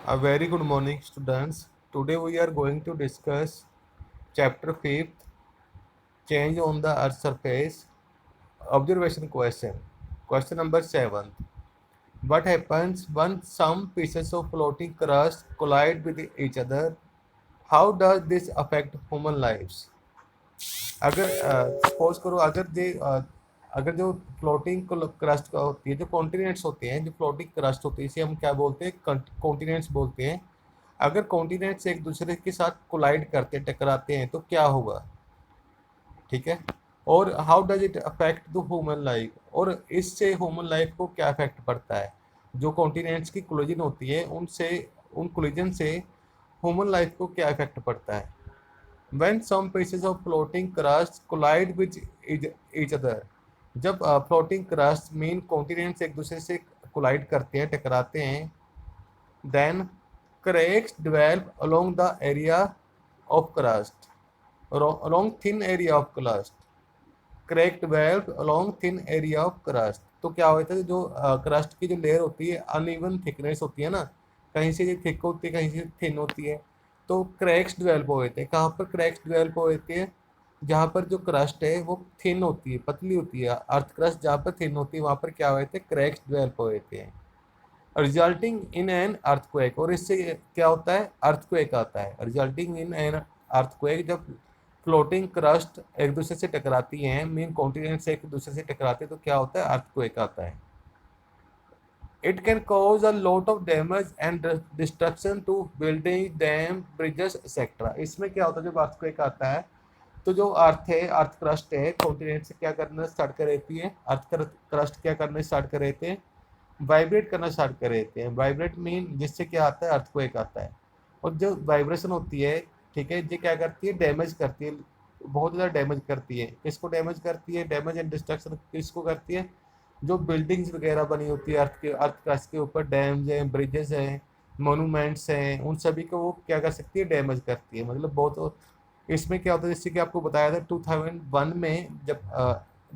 A very good morning, students. Today we are going to discuss chapter 5th, change on the earth surface. Observation question. Question number 7. What happens when some pieces of floating crust collide with each other? How does this affect human lives? अगर suppose करो अगर जो floating crust का होती है, जो continents होते हैं, जो फ्लोटिंग क्रस्ट होती है, इसे हम क्या बोलते हैं? कॉन्टिनेंट्स बोलते हैं। अगर कॉन्टिनेंट्स एक दूसरे के साथ कोलाइड करते टकराते हैं तो क्या होगा? ठीक है। और how does it affect the human life, और इससे ह्यूमन लाइफ को क्या इफेक्ट पड़ता है? जो कॉन्टिनेंट्स की कोलिजन होती है उनसे, उन कोलिजन से ह्यूमन लाइफ को क्या इफेक्ट पड़ता है? When some pieces of floating crust collide with each other, जब फ्लोटिंग क्रस्ट मीन कॉन्टिनेंट्स एक दूसरे से कोलाइड करते हैं, टकराते हैं, then cracks develop along the area of crust, along thin area of crust, crack develop along thin area of crust। तो क्या होता है, जो क्रस्ट की जो लेयर होती है, अनइवन थिकनेस होती है ना, कहीं से ये थिक होती है, कहीं से थिन होती है, तो क्रैक्स डेवलप हो जाते हैं। कहाँ पर क्रैक्स डेवलप हो जाते हैं? जहाँ पर जो क्रस्ट है वो थिन होती है, पतली होती है। अर्थ क्रस्ट जहाँ पर थिन होती है वहाँ पर क्या हो जाते हैं? क्रैक्स डेवलप हो जाते हैं, रिजल्टिंग इन एन अर्थक्वेक। और इससे क्या होता है? अर्थक्वेक आता है, रिजल्टिंग इन एन अर्थक्वेक। जब फ्लोटिंग क्रस्ट एक दूसरे से टकराती हैं, मीन कॉन्टिनेंट से एक दूसरे से टकराते हैं, तो क्या होता है? अर्थक्वेक आता है। It can cause a lot of damage and destruction to building, dam, bridges etcetera. इसमें क्या होता है? जब अर्थक्वेक आता है तो जो अर्थ है, अर्थ क्रस्ट है, कॉन्टिनेंट से क्या करना स्टार्ट कर देती है? अर्थ क्रस्ट क्या करना स्टार्ट कर देते हैं? वाइब्रेट करना स्टार्ट कर देते हैं। वाइब्रेट मीन जिससे क्या आता है? अर्थक्वेक आता है। और जो वाइब्रेशन होती है, ठीक है, ये क्या करती है? डैमेज करती है, बहुत ज़्यादा डैमेज करती है। किसको डैमेज करती है? डैमेज एंड डिस्ट्रक्शन किसको करती है? जो बिल्डिंग्स वगैरह बनी होती है अर्थ क्रस्ट के ऊपर, डैम्स हैं, ब्रिजेस हैं, मोनूमेंट्स हैं, उन सभी को वो क्या कर सकती है? डैमेज करती है। मतलब बहुत। इसमें क्या होता है, जैसे कि आपको बताया था 2001 में जब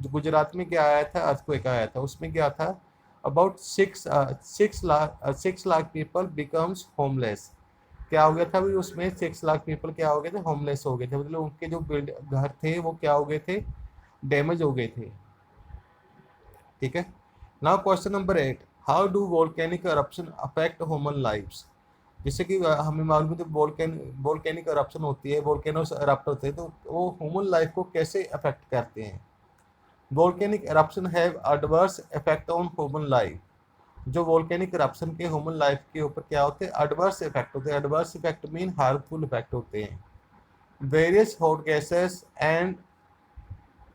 गुजरात में क्या आया था? अर्थक्वेक आया था। उसमें क्या था? About 6 lakh people becomes homeless. क्या हो गया था भाई? उसमें 6 लाख पीपल क्या हो गए थे? होमलेस हो गए थे। मतलब उनके जो बिल्ड घर थे वो क्या हो गए थे? डैमेज हो गए थे। ठीक है। Now question number 8, how do volcanic eruption affect human lives? जैसे कि हमें मालूम है, जब वोल्केनिक eruption होती है, वोल्केनोस erupt होते हैं, तो वो ह्यूमन लाइफ को कैसे अफेक्ट करते हैं? Volcanic eruption have adverse effect on human life. जो वोल्केनिक eruption के ह्यूमन लाइफ के ऊपर क्या होते हैं? एडवर्स इफेक्ट होते हैं। Adverse effect mean harmful effect होते हैं। Various hot gases and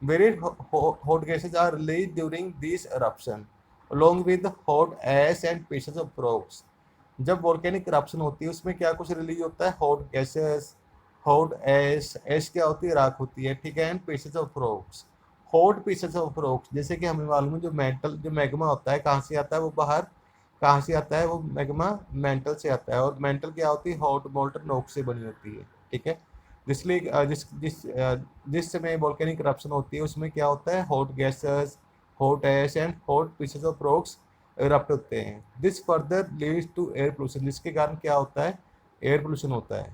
Very hot gases are released during this eruption, along with hot ash and pieces of rocks। जब वोल्केनिक eruption होती है उसमें क्या कुछ रिलीज होता है? हॉट गैसेस, हॉट एश। एश क्या होती है? राख होती है, ठीक है, and pieces of rocks. Hot pieces of rocks, जैसे कि हमें मालूम है, जो मैग्मा होता है, कहाँ से आता है वो? बाहर। कहाँ से आता है वो मैग्मा? मेंटल से आता है। और मेंटल क्या होती है? हॉट मोल्टन रॉक से बनी होती है, ठीक है। जिसलिए जिस समय वोल्केनिक eruption होती है उसमें क्या होता है? Hot gases, hot ash and hot pieces of rocks erupt होते हैं। This further leads to air pollution, जिसके कारण क्या होता है? एयर पोल्यूशन होता है।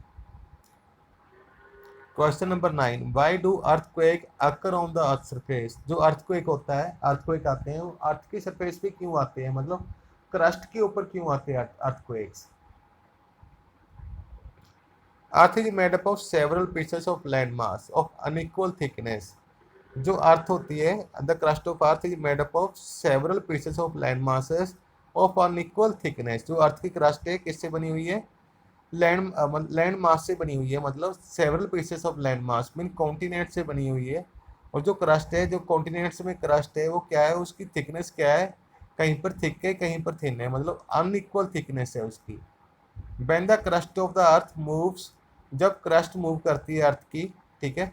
Question number 9, why do earthquake occur on the earth surface? जो अर्थक्वेक होता है, अर्थक्वेक आते हैं, वो अर्थ के सरफेस पे क्यों आते हैं? मतलब क्रस्ट के ऊपर क्यों आते हैं earthquakes? Earth is made up of several pieces of land mass of unequal thickness. जो अर्थ होती है, the crust of earth is made up of several pieces of land masses of unequal thickness. जो अर्थ की क्रस्ट है किससे बनी हुई है? लैंड मास से बनी हुई है। मतलब several pieces of land mass mean continent से बनी हुई है। और जो क्रस्ट है, जो कॉन्टिनेंट्स में क्रस्ट है, वो क्या है? उसकी थिकनेस क्या है? कहीं पर थिक है, कहीं पर थिन है, मतलब अनइक्वल थिकनेस है उसकी। When the crust of the earth moves, जब क्रस्ट मूव करती है अर्थ की, ठीक है,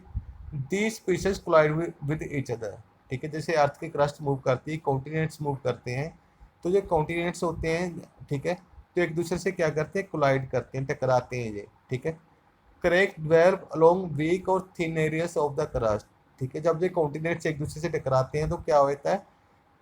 these pieces collide with each other. ठीक है, जैसे अर्थ की क्रस्ट मूव करती है, कॉन्टिनेंट्स मूव करते हैं, तो जो कॉन्टिनेंट्स होते हैं, ठीक है, तो एक दूसरे से क्या करते हैं? कोलाइड करते हैं, टकराते हैं ये, ठीक है। क्रैक डेवलप अलोंग वीक और thin areas of the crust. ठीक है, जब ये कॉन्टिनेंट्स एक दूसरे से टकराते हैं तो क्या होता है?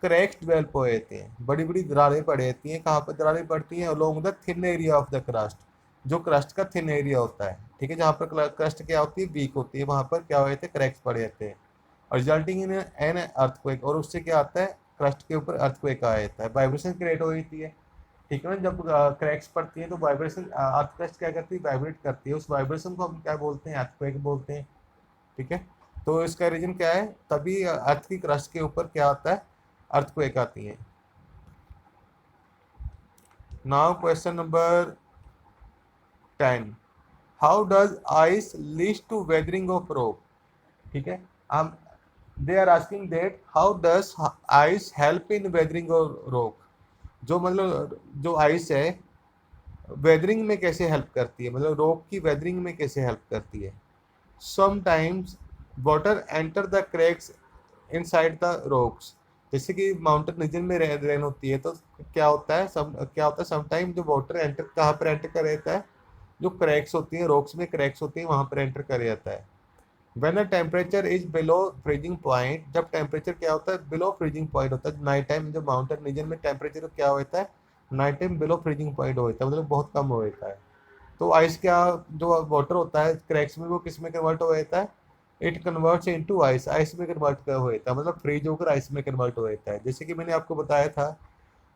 क्रैक्स डेवलप हो जाते हैं, बड़ी बड़ी दरारें पड़ जाती हैं। कहाँ पर दरारें पड़ती हैं? Along the thin area of the crust, जो क्रस्ट का थिन एरिया होता है, ठीक है, जहाँ पर क्रस्ट क्या होती है, वीक होती है, वहाँ पर क्या हो जाते हैं, क्रैक्स पड़ जाते हैं, रिजल्टिंग इन एन अर्थक्वेक, और उससे क्या आता है, क्रस्ट के ऊपर अर्थक्वेक आ जाता है, वाइब्रेशन क्रिएट हो जाती है, ठीक है ना। जब क्रैक्स पड़ती हैं तो वाइब्रेशन, अर्थ क्रस्ट क्या करती है, वाइब्रेट करती है, उस वाइब्रेशन को हम क्या बोलते हैं, अर्थक्वेक बोलते हैं, ठीक है। तो इसका रीजन क्या है, तभी अर्थ की क्रस्ट के ऊपर क्या आता है, अर्थक्वेक आती है। Now question number 10, how does ice lead to weathering of rock, ठीक है। हम they are asking that how does ice help in weathering of rock, जो मतलब जो आइस है वेदरिंग में कैसे हेल्प करती है, मतलब रॉक की वेदरिंग में कैसे हेल्प करती है। Sometimes water enter the cracks inside the rocks, जैसे कि माउंटेन रीजन में रेन होती है तो क्या होता है, समटाइम जो वाटर एंटर कहाँ पर एंटर कर रहता है, जो क्रैक्स होती हैं, रॉक्स में क्रैक्स होती हैं, वहाँ पर एंटर कर जाता है। When the temperature is below freezing point, जब टेम्परेचर क्या होता है, बिलो फ्रीजिंग पॉइंट होता है, नाइट टाइम जो माउंटेन रीजन में टेम्परेचर क्या होता है, night time below freezing point होता है, मतलब बहुत कम हो जाता है। तो आइस क्या, जो वाटर होता है क्रैक्स में, वो किस में कन्वर्ट हो जाता है, it converts into ice, ice में कन्वर्ट हो जाता है, मतलब फ्रीज होकर आइस में कन्वर्ट हो जाता है। जैसे कि मैंने आपको बताया था,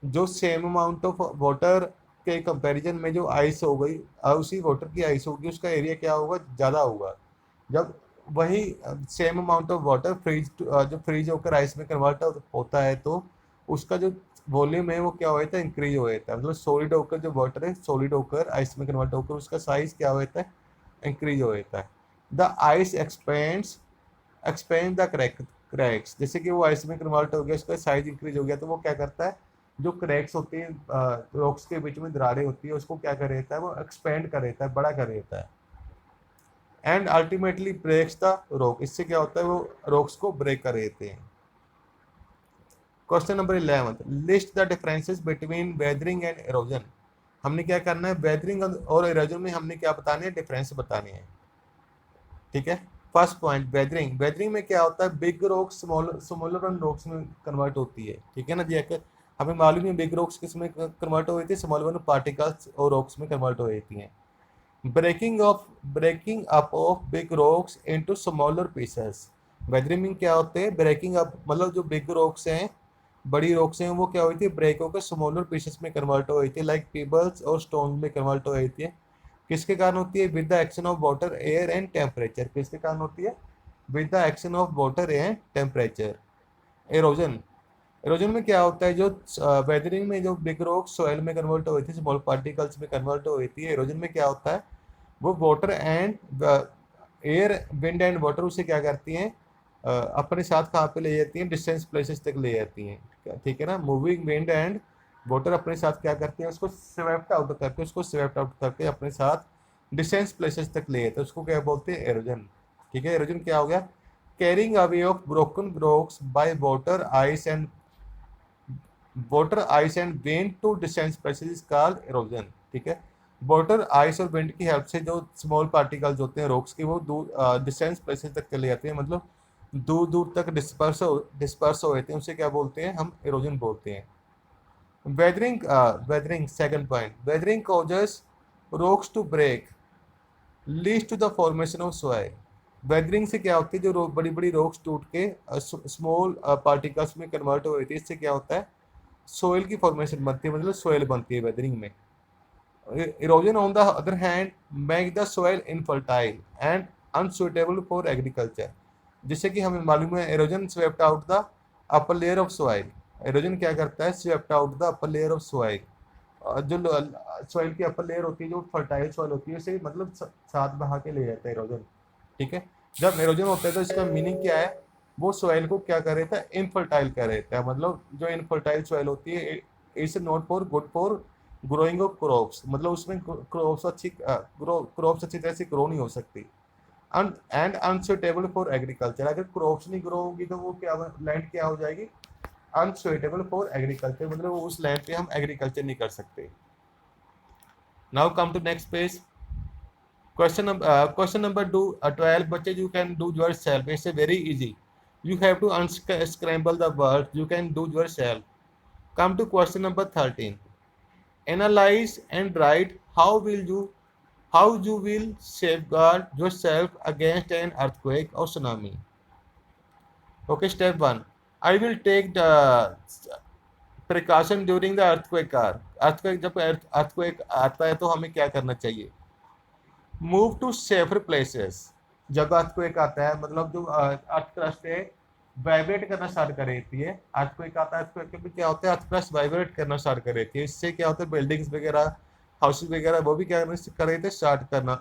जो सेम अमाउंट ऑफ वाटर के कंपैरिजन में जो आइस हो गई, उसी वाटर की आइस होगी, उसका एरिया क्या होगा, ज़्यादा होगा। जब वही सेम अमाउंट ऑफ वाटर जो फ्रीज होकर आइस में कन्वर्ट होता है, तो उसका जो वॉल्यूम है वो क्या हो जाता है, इंक्रीज हो जाता है, मतलब सॉलिड होकर जो वाटर है, सॉलिड होकर आइस में कन्वर्ट होकर उसका साइज क्या हो जाता है, इंक्रीज हो जाता है। The ice expand the cracks, जैसे कि वो आइस में कन्वर्ट हो गया, उसका साइज इंक्रीज हो गया, तो वो क्या करता है, जो क्रैक्स होते हैं, रॉक्स के बीच में दरारें होती है, उसको क्या कर देता है, वो एक्सपेंड कर देता है, बड़ा कर देता है। And ultimately breaks the rock, इससे क्या होता है, वो रॉक्स को ब्रेक कर देते हैं। Question number 11, list the differences between weathering and erosion, हमने क्या करना है, वेदरिंग और इरोजन में हमने क्या बताने हैं, डिफरेंस बताने हैं, ठीक है। फर्स्ट पॉइंट, वेदरिंग, वेदरिंग में क्या होता है, बिग रॉक्स स्मॉलर रॉक्स में कन्वर्ट होती है, ठीक है ना जी। हमें मालूम है बिग रॉक्स किस में कन्वर्ट हो जाती है, स्मॉलर पार्टिकल्स और रॉक्स में कन्वर्ट हो जाती हैं। Breaking up of big rocks into smaller pieces, weathering में क्या होते हैं, ब्रेकिंग अप, मतलब जो बिग रॉक्स हैं, बड़ी रॉक्स हैं, वो क्या होती है, ब्रेक होकर स्मॉलर पीसेस में कन्वर्ट हो जाती है, लाइक पीबल्स और स्टोन में कन्वर्ट हो जाती है। किसके कारण होती है, with the action of water air and temperature, किसके कारण होती है, with the action of water and temperature. Halogen, halogen में क्या होता है, जो वेदरिंग में जो बिग रॉक सॉइल में कन्वर्ट हो जाती है, स्मॉल पार्टिकल्स में कन्वर्ट हो जाती है, एरोजन में क्या होता है, वो water and air, wind and water उसे क्या करती हैं, अपने साथ कहाँ पे ले जाती हैं, डिस्टेंस प्लेसेस तक ले जाती हैं, ठीक है ना। मूविंग विंड एंड वाटर अपने साथ क्या करती हैं, उसको स्वेप्ट आउट करके अपने साथ डिस्टेंस प्लेसेस तक ले जाते हैं, उसको क्या बोलते हैं, एरोजन, ठीक है। एरोजन क्या हो गया, carrying away of broken rocks by water ice and wind to distance places is called erosion, ठीक है। वाटर आइस और विंड की हेल्प से जो स्मॉल पार्टिकल्स होते हैं रॉक्स की, वो दूर डिस्टेंस प्लेसेस तक चले जाते हैं, मतलब दूर दूर तक डिस्पर्स हो जाते हैं, उसे क्या बोलते हैं, हम इरोजन बोलते हैं। Weathering second point, weathering causes rocks to break leads to the formation of soil, weathering से क्या होती है, जो बड़ी बड़ी रॉक्स टूट के स्मॉल पार्टिकल्स में कन्वर्ट हो जाती है, इससे क्या होता है, सोइल की फॉर्मेशन बनती है, मतलब सोइल बनती है वेदरिंग में। Erosion on the other hand make the soil infertile and unsuitable for agriculture, जिससे कि हमें मालूम है, erosion swept out the upper layer of soil, erosion क्या करता है, swept out the upper layer of soil, जो सॉइल की अपर लेयर होती है, जो फर्टाइल सॉइल होती है, उसे मतलब साथ बहा के ले जाता है इरोजन, ठीक है। जब इरोजन होता है तो इसका मीनिंग क्या है, वो सॉइल को क्या कर रहता है, इनफर्टाइल कर रहता है, मतलब जो इनफर्टाइल सॉइल होती है, it's not for good for growing of crops, मतलब उसमें क्रॉप्स अच्छी तरह से ग्रो नहीं हो सकती। एंड अनसुटेबल फॉर एग्रीकल्चर, अगर क्रॉप्स नहीं ग्रो होगी तो वो क्या, लैंड क्या हो जाएगी, अनसुटेबल फॉर एग्रीकल्चर, मतलब उस लैंड पे हम एग्रीकल्चर नहीं कर सकते। Now come to next page, question number 12, बच्चे you can do yourself, it's very easy. You have to unscramble the world. You can do yourself. Come to question number 13. Analyze and write how you will safeguard yourself against an earthquake or tsunami. Okay, step 1. I will take the precaution during the earthquake. Earthquake जब earthquake आता है तो हमें क्या करना चाहिए? Move to safer places. जब earthquake आता है मतलब जो अर्थ क्रस्ट है वाइब्रेट करना स्टार्ट कर देती है। अर्थक्वेक आता है, अर्थक्वेक में क्या होता है, अर्थ क्रस्ट वाइब्रेट करना स्टार्ट कर देती है। इससे क्या होता है, बिल्डिंग्स वगैरह, हाउसेस वगैरह वो भी क्या कर रहे थे, स्टार्ट करना,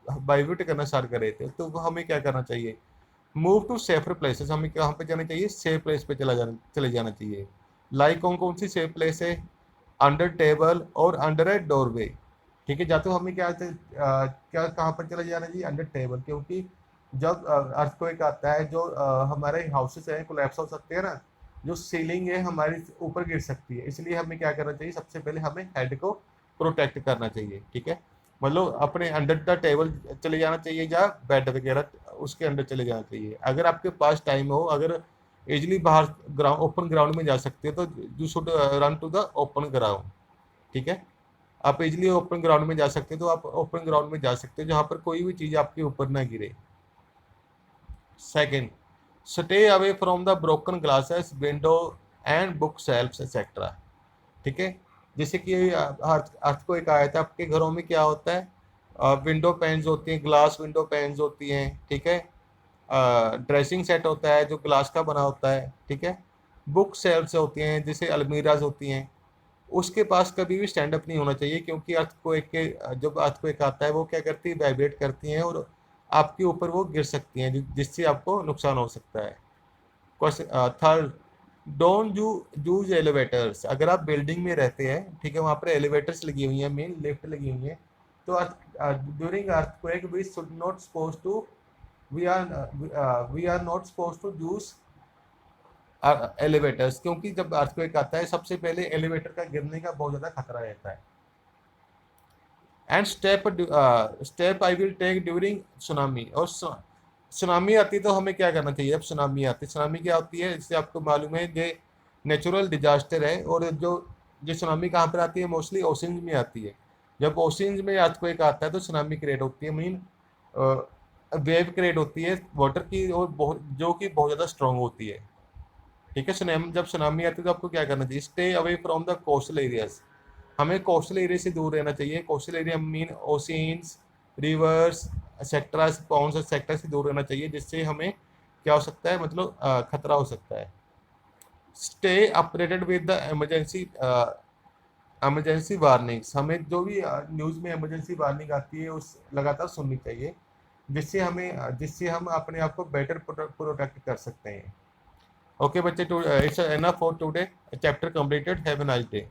वाइब्रेट करना स्टार्ट कर रहे थे। तो हमें क्या करना चाहिए, मूव टू सेफर प्लेसेस। हमें कहाँ पे जाना चाहिए, सेफ प्लेस पे चले जाना चाहिए। लाइक कौन कौन सी सेफ प्लेस है, अंडर टेबल और अंडर ए डोरवे। ठीक है, या तो हमें क्या कहाँ पर चले जाना चाहिए, अंडर टेबल, क्योंकि जब अर्थक्वेक आता है जो हमारे हाउसेस हैं कोलैप्स हो सकते हैं ना, जो सीलिंग है हमारी ऊपर गिर सकती है। इसलिए हमें क्या करना चाहिए, सबसे पहले हमें हेड को प्रोटेक्ट करना चाहिए। ठीक है, मतलब अपने अंडर द टेबल चले जाना चाहिए या बेड वगैरह उसके अंदर चले जाना चाहिए। अगर आपके पास टाइम हो, अगर इजिली बाहर ग्राउंड ओपन ग्राउंड में जा सकते हो तो you should run to the open ground. ठीक है, आप इजिली ओपन ग्राउंड में जा सकते हो तो आप ओपन ग्राउंड में जा सकते हो जहां पर कोई भी चीज आपके ऊपर ना गिरे। Second, stay away from the broken glasses, window and book shelfs etcetera. ठीक है, जैसे कि अर्थ को एक आया था, आपके घरों में क्या होता है, विंडो पैन्स होती हैं, ग्लास विंडो पैन्स होती हैं। ठीक है, ड्रेसिंग सेट होता है जो ग्लास का बना होता है। ठीक है, बुक शेल्फ्स होती हैं जैसे अलमीराज होती हैं। उसके पास कभी भी स्टैंड अप नहीं होना चाहिए, क्योंकि अर्थक्वेक के जब अर्थक्वेक आता है वो क्या करती है, वाइब्रेट करती हैं और आपके ऊपर वो गिर सकती हैं, जिससे आपको नुकसान हो सकता है। Question third, don't you use elevators. अगर आप बिल्डिंग में रहते हैं, ठीक है, वहाँ पर एलिवेटर्स लगी हुई हैं, मेन लिफ्ट लगी हुई हैं, तो during earthquake we should not suppose to we are not suppose to use elevators, क्योंकि जब अर्थक्वेक आता है सबसे पहले एलिवेटर का गिरने का बहुत ज़्यादा खतरा रहता है। And step I will take during tsunami. और सुनामी आती तो हमें क्या करना चाहिए, अब सुनामी आती, सुनामी क्या होती है, इससे आपको मालूम है ये नेचुरल डिजास्टर है। और जो सुनामी कहाँ पर आती है, मोस्टली ओशंस में आती है। जब ओशंस में अर्थक्वेक आता है तो सुनामी क्रिएट होती है, मीन वेव क्रिएट होती है वाटर की, और जो कि बहुत ज़्यादा स्ट्रांग होती है। ठीक है, सुनामी जब सुनामी आती है तो आपको क्या करना चाहिए, stay away from the coastal areas. हमें कोस्टल एरिया से दूर रहना चाहिए। Coastal area mean oceans, rivers etcetera, ponds etcetera से दूर रहना चाहिए, जिससे हमें क्या हो सकता है, मतलब खतरा हो सकता है। Stay updated with the emergency warnings. हमें जो भी न्यूज़ में इमरजेंसी वार्निंग आती है उस लगातार सुननी चाहिए, जिससे हम अपने आप को बेटर प्रोटेक्ट कर सकते हैं। ओके बच्चे, it's enough for today, chapter completed, have a nice day.